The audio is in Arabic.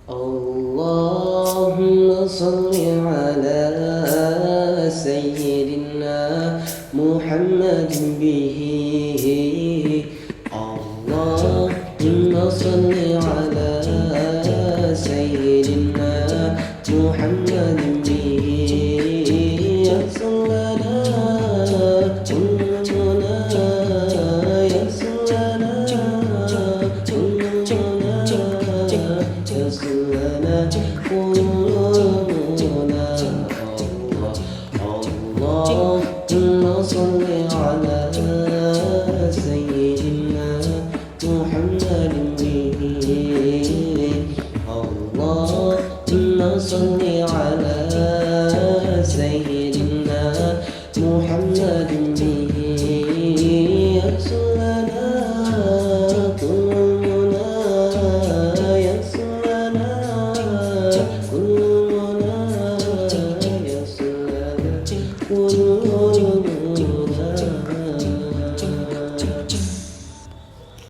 اللهم صل على سيدنا محمد به. اللهم صل على سيدنا محمد به. يسر لنا أمورنا، يسر لنا أمورنا، يسر لنا أمورنا. اللهم صل على سيدنا محمد به. اللهم صل على سيدنا محمد به. يسر لنا كلنا، يسر لنا كلنا، يسر لنا كلنا.